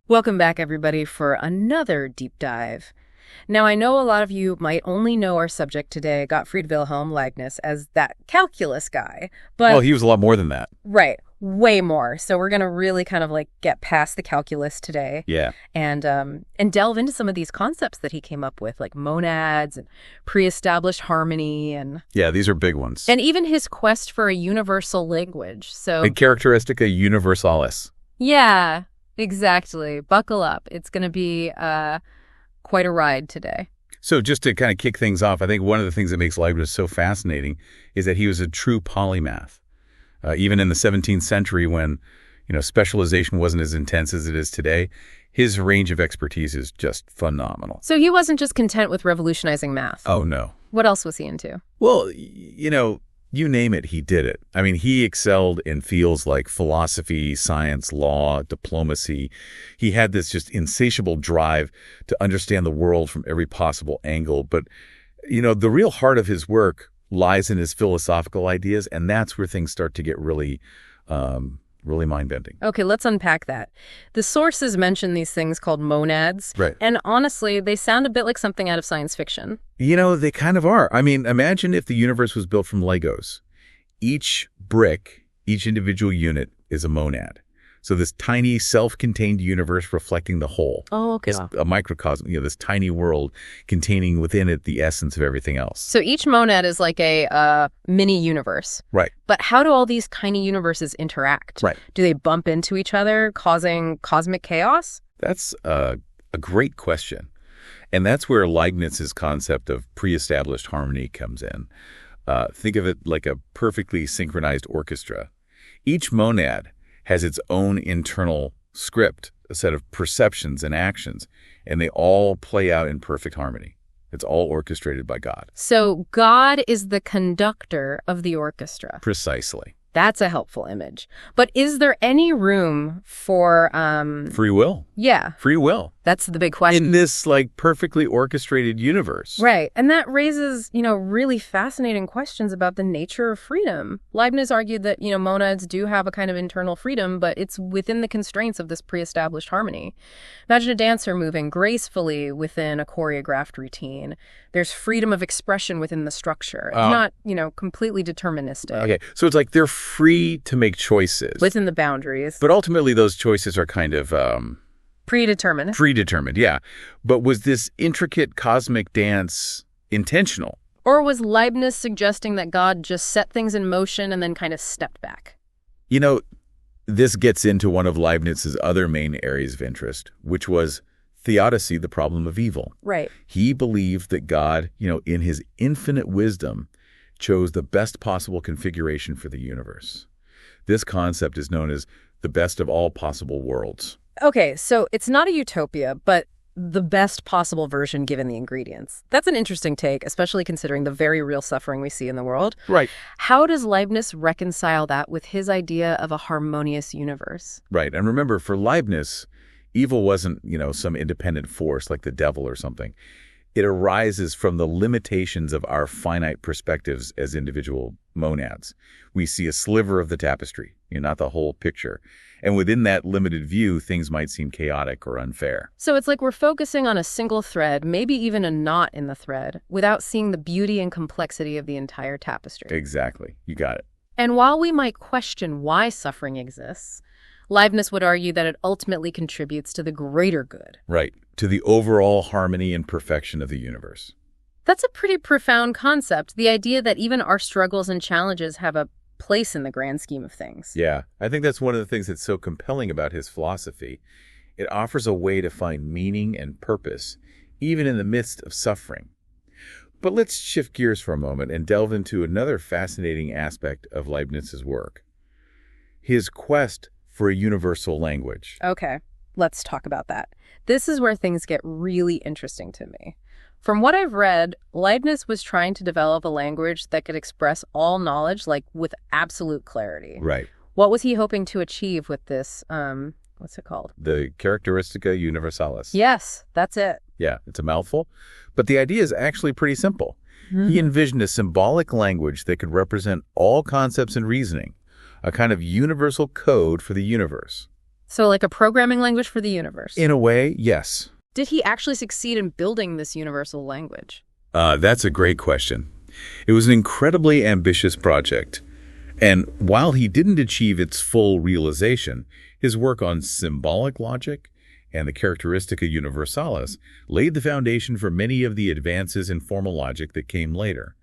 Welcome back, everybody, for another deep dive. Now, I know a lot of you might only know our subject today, Gottfried Wilhelm Leibniz, as that calculus guy, but... Well, he was a lot more than that. Right, way more. So we're going to really kind of like get past the calculus today. Yeah. And delve into some of these concepts that he came up with, like monads and pre-established harmony and... Yeah, these are big ones. And even his quest for a universal language, so... A characteristica universalis. Yeah, exactly. Buckle up. It's going to be quite a ride today. So just to kind of kick things off, I think one of the things that makes Leibniz so fascinating is that he was a true polymath. Even in the 17th century when, specialization wasn't as intense as it is today, his range of expertise is just phenomenal. So he wasn't just content with revolutionizing math. Oh, no. What else was he into? Well, you name it, he did it. I mean, he excelled in fields like philosophy, science, law, diplomacy. He had this just insatiable drive to understand the world from every possible angle. But, the real heart of his work lies in his philosophical ideas, and that's where things start to get really mind-bending. Okay, let's unpack that. The sources mention these things called monads. Right. And honestly, they sound a bit like something out of science fiction. They kind of are. I mean, imagine if the universe was built from Legos. Each brick, each individual unit is a monad. So this tiny self-contained universe reflecting the whole. Oh, okay. It's a microcosm, this tiny world containing within it the essence of everything else. So each monad is like a mini universe. Right. But how do all these tiny universes interact? Right. Do they bump into each other, causing cosmic chaos? That's a great question. And that's where Leibniz's concept of pre-established harmony comes in. Think of it like a perfectly synchronized orchestra. Each monad has its own internal script, a set of perceptions and actions, and they all play out in perfect harmony. It's all orchestrated by God. So God is the conductor of the orchestra. Precisely. That's a helpful image. But is there any room for... Free will. Yeah. Free will. That's the big question. In this, perfectly orchestrated universe. Right. And that raises, really fascinating questions about the nature of freedom. Leibniz argued that, monads do have a kind of internal freedom, but it's within the constraints of this pre-established harmony. Imagine a dancer moving gracefully within a choreographed routine. There's freedom of expression within the structure. It's not, completely deterministic. Okay. So it's like they're free to make choices. Within the boundaries. But ultimately, those choices are kind of... Predetermined. Predetermined, yeah. But was this intricate cosmic dance intentional? Or was Leibniz suggesting that God just set things in motion and then kind of stepped back? This gets into one of Leibniz's other main areas of interest, which was theodicy, the problem of evil. Right. He believed that God, in his infinite wisdom, chose the best possible configuration for the universe. This concept is known as the best of all possible worlds. Okay, so it's not a utopia, but the best possible version given the ingredients. That's an interesting take, especially considering the very real suffering we see in the world. Right. How does Leibniz reconcile that with his idea of a harmonious universe? Right. And remember, for Leibniz, evil wasn't, some independent force like the devil or something. It arises from the limitations of our finite perspectives as individual monads. We see a sliver of the tapestry, not the whole picture. And within that limited view, things might seem chaotic or unfair. So it's like we're focusing on a single thread, maybe even a knot in the thread, without seeing the beauty and complexity of the entire tapestry. Exactly. You got it. And while we might question why suffering exists, Leibniz would argue that it ultimately contributes to the greater good. Right. To the overall harmony and perfection of the universe. That's a pretty profound concept, the idea that even our struggles and challenges have a place in the grand scheme of things. Yeah, I think that's one of the things that's so compelling about his philosophy. It offers a way to find meaning and purpose, even in the midst of suffering. But let's shift gears for a moment and delve into another fascinating aspect of Leibniz's work. His quest for a universal language. Okay, let's talk about that. This is where things get really interesting to me. From what I've read, Leibniz was trying to develop a language that could express all knowledge, with absolute clarity. Right. What was he hoping to achieve with this, what's it called? The characteristica universalis. Yes, that's it. Yeah, it's a mouthful. But the idea is actually pretty simple. He envisioned a symbolic language that could represent all concepts and reasoning, a kind of universal code for the universe. So like a programming language for the universe. In a way, yes. Did he actually succeed in building this universal language? That's a great question. It was an incredibly ambitious project. And while he didn't achieve its full realization, his work on symbolic logic and the characteristica universalis laid the foundation for many of the advances in formal logic that came later,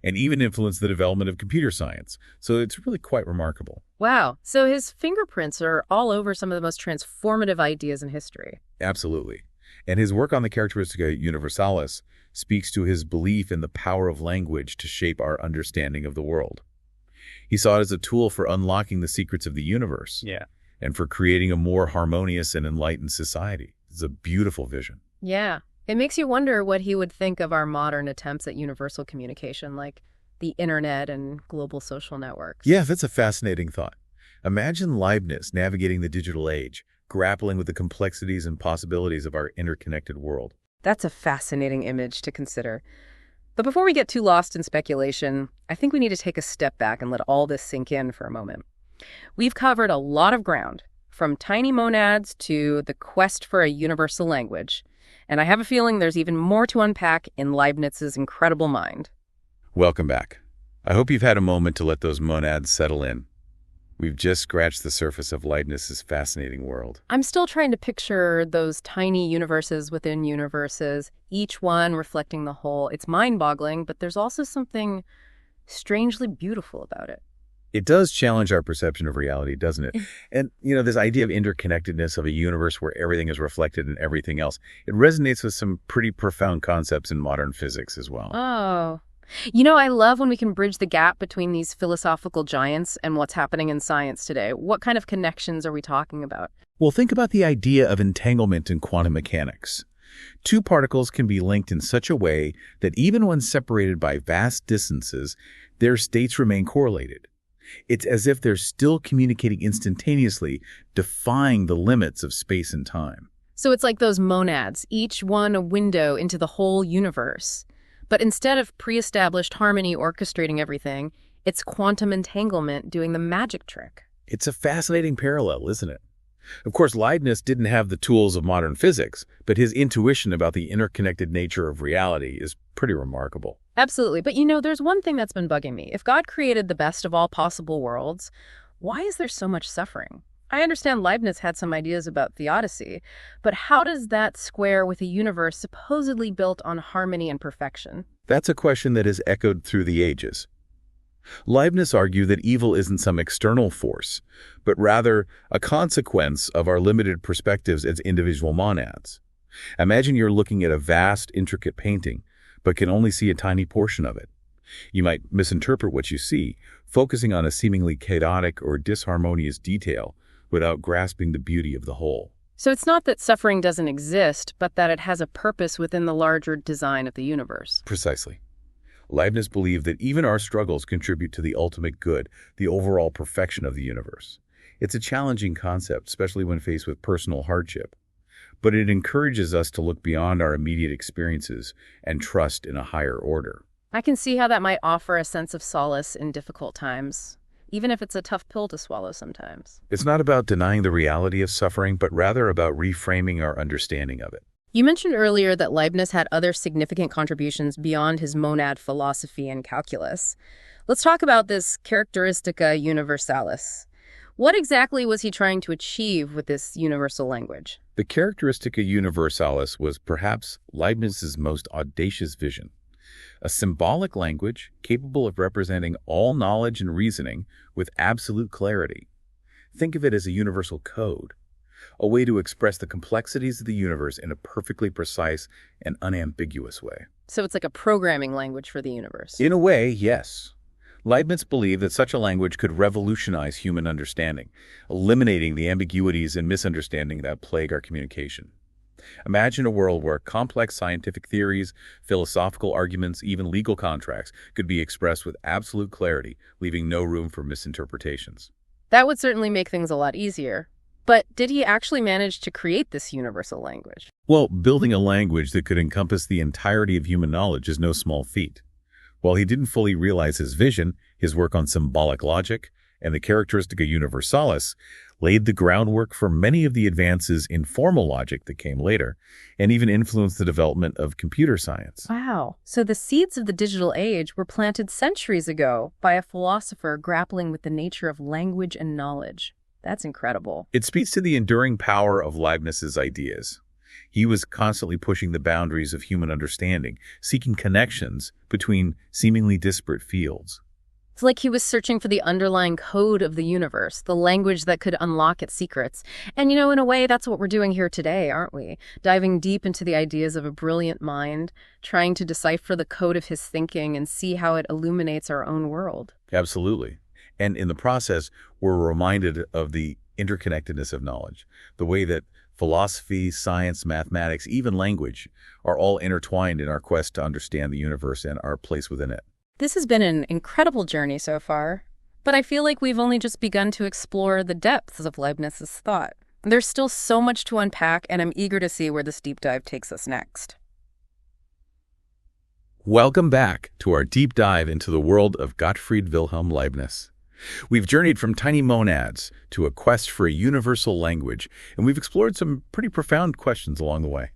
and even influenced the development of computer science. So it's really quite remarkable. Wow. So his fingerprints are all over some of the most transformative ideas in history. Absolutely. And his work on the characteristica universalis speaks to his belief in the power of language to shape our understanding of the world. He saw it as a tool for unlocking the secrets of the universe. Yeah. And for creating a more harmonious and enlightened society. It's a beautiful vision. Yeah. It makes you wonder what he would think of our modern attempts at universal communication, like the internet and global social networks. Yeah, that's a fascinating thought. Imagine Leibniz navigating the digital age, grappling with the complexities and possibilities of our interconnected world. That's a fascinating image to consider. But before we get too lost in speculation, I think we need to take a step back and let all this sink in for a moment. We've covered a lot of ground, from tiny monads to the quest for a universal language, and I have a feeling there's even more to unpack in Leibniz's incredible mind. Welcome back. I hope you've had a moment to let those monads settle in. We've just scratched the surface of Leibniz's fascinating world. I'm still trying to picture those tiny universes within universes, each one reflecting the whole. It's mind-boggling, but there's also something strangely beautiful about it. It does challenge our perception of reality, doesn't it? And, this idea of interconnectedness of a universe where everything is reflected in everything else, it resonates with some pretty profound concepts in modern physics as well. Oh. I love when we can bridge the gap between these philosophical giants and what's happening in science today. What kind of connections are we talking about? Well, think about the idea of entanglement in quantum mechanics. Two particles can be linked in such a way that even when separated by vast distances, their states remain correlated. It's as if they're still communicating instantaneously, defying the limits of space and time. So it's like those monads, each one a window into the whole universe. But instead of pre-established harmony orchestrating everything, it's quantum entanglement doing the magic trick. It's a fascinating parallel, isn't it? Of course, Leibniz didn't have the tools of modern physics, but his intuition about the interconnected nature of reality is pretty remarkable. Absolutely. But there's one thing that's been bugging me. If God created the best of all possible worlds, why is there so much suffering? I understand Leibniz had some ideas about theodicy, but how does that square with a universe supposedly built on harmony and perfection? That's a question that has echoed through the ages. Leibniz argued that evil isn't some external force, but rather a consequence of our limited perspectives as individual monads. Imagine you're looking at a vast, intricate painting, but can only see a tiny portion of it. You might misinterpret what you see, focusing on a seemingly chaotic or disharmonious detail without grasping the beauty of the whole. So it's not that suffering doesn't exist, but that it has a purpose within the larger design of the universe. Precisely. Leibniz believed that even our struggles contribute to the ultimate good, the overall perfection of the universe. It's a challenging concept, especially when faced with personal hardship. But it encourages us to look beyond our immediate experiences and trust in a higher order. I can see how that might offer a sense of solace in difficult times, even if it's a tough pill to swallow sometimes. It's not about denying the reality of suffering, but rather about reframing our understanding of it. You mentioned earlier that Leibniz had other significant contributions beyond his monad philosophy and calculus. Let's talk about this characteristica universalis. What exactly was he trying to achieve with this universal language? The characteristica universalis was perhaps Leibniz's most audacious vision. A symbolic language capable of representing all knowledge and reasoning with absolute clarity. Think of it as a universal code, a way to express the complexities of the universe in a perfectly precise and unambiguous way. So it's like a programming language for the universe. In a way, yes. Leibniz believed that such a language could revolutionize human understanding, eliminating the ambiguities and misunderstanding that plague our communication. Imagine a world where complex scientific theories, philosophical arguments, even legal contracts could be expressed with absolute clarity, leaving no room for misinterpretations. That would certainly make things a lot easier. But did he actually manage to create this universal language? Well, building a language that could encompass the entirety of human knowledge is no small feat. While he didn't fully realize his vision, his work on symbolic logic and the characteristica universalis laid the groundwork for many of the advances in formal logic that came later, and even influenced the development of computer science. Wow. So the seeds of the digital age were planted centuries ago by a philosopher grappling with the nature of language and knowledge. That's incredible. It speaks to the enduring power of Leibniz's ideas. He was constantly pushing the boundaries of human understanding, seeking connections between seemingly disparate fields. It's like he was searching for the underlying code of the universe, the language that could unlock its secrets. And, in a way, that's what we're doing here today, aren't we? Diving deep into the ideas of a brilliant mind, trying to decipher the code of his thinking and see how it illuminates our own world. Absolutely. And in the process, we're reminded of the interconnectedness of knowledge, the way that philosophy, science, mathematics, even language are all intertwined in our quest to understand the universe and our place within it. This has been an incredible journey so far, but I feel like we've only just begun to explore the depths of Leibniz's thought. There's still so much to unpack, and I'm eager to see where this deep dive takes us next. Welcome back to our deep dive into the world of Gottfried Wilhelm Leibniz. We've journeyed from tiny monads to a quest for a universal language, and we've explored some pretty profound questions along the way.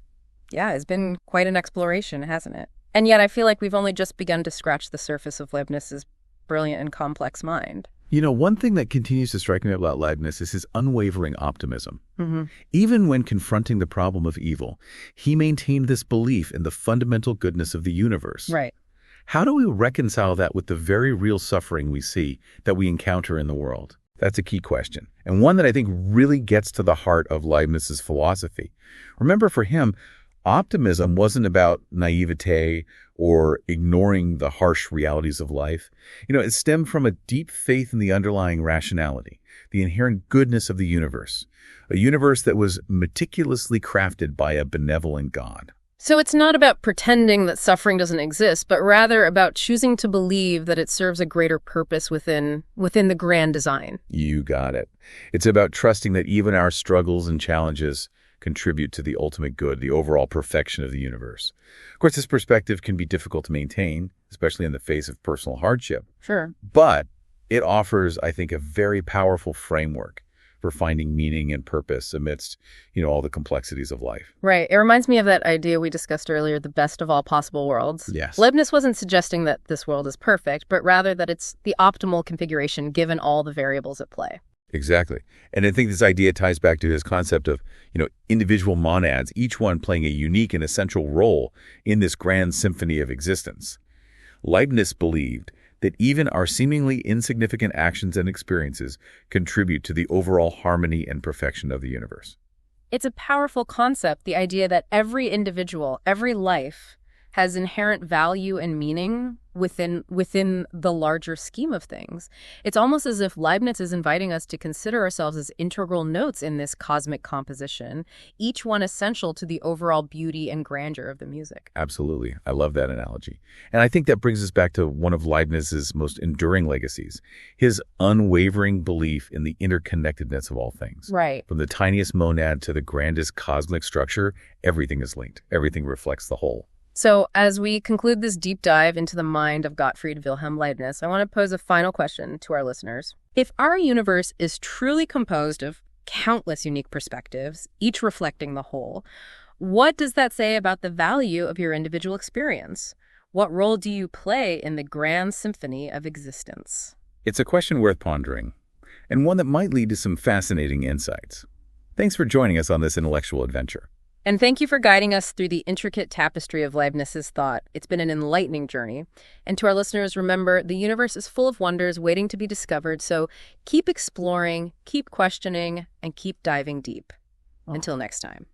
Yeah, it's been quite an exploration, hasn't it? And yet I feel like we've only just begun to scratch the surface of Leibniz's brilliant and complex mind. One thing that continues to strike me about Leibniz is his unwavering optimism. Mm-hmm. Even when confronting the problem of evil, he maintained this belief in the fundamental goodness of the universe. Right. How do we reconcile that with the very real suffering we see that we encounter in the world? That's a key question, and one that I think really gets to the heart of Leibniz's philosophy. Remember, for him, optimism wasn't about naivete or ignoring the harsh realities of life. It stemmed from a deep faith in the underlying rationality, the inherent goodness of the universe, a universe that was meticulously crafted by a benevolent God. So it's not about pretending that suffering doesn't exist, but rather about choosing to believe that it serves a greater purpose within the grand design. You got it. It's about trusting that even our struggles and challenges contribute to the ultimate good, the overall perfection of the universe. Of course, this perspective can be difficult to maintain, especially in the face of personal hardship. Sure. But it offers, I think, a very powerful framework for finding meaning and purpose amidst, all the complexities of life. Right. It reminds me of that idea we discussed earlier, the best of all possible worlds. Yes. Leibniz wasn't suggesting that this world is perfect, but rather that it's the optimal configuration given all the variables at play. Exactly. And I think this idea ties back to his concept of, individual monads, each one playing a unique and essential role in this grand symphony of existence. Leibniz believed that even our seemingly insignificant actions and experiences contribute to the overall harmony and perfection of the universe. It's a powerful concept, the idea that every individual, every life has inherent value and meaning within the larger scheme of things. It's almost as if Leibniz is inviting us to consider ourselves as integral notes in this cosmic composition, each one essential to the overall beauty and grandeur of the music. Absolutely. I love that analogy. And I think that brings us back to one of Leibniz's most enduring legacies, his unwavering belief in the interconnectedness of all things. Right. From the tiniest monad to the grandest cosmic structure, everything is linked. Everything reflects the whole. So as we conclude this deep dive into the mind of Gottfried Wilhelm Leibniz, I want to pose a final question to our listeners. If our universe is truly composed of countless unique perspectives, each reflecting the whole, what does that say about the value of your individual experience? What role do you play in the grand symphony of existence? It's a question worth pondering, and one that might lead to some fascinating insights. Thanks for joining us on this intellectual adventure. And thank you for guiding us through the intricate tapestry of Leibniz's thought. It's been an enlightening journey. And to our listeners, remember, the universe is full of wonders waiting to be discovered. So keep exploring, keep questioning, and keep diving deep. Until next time.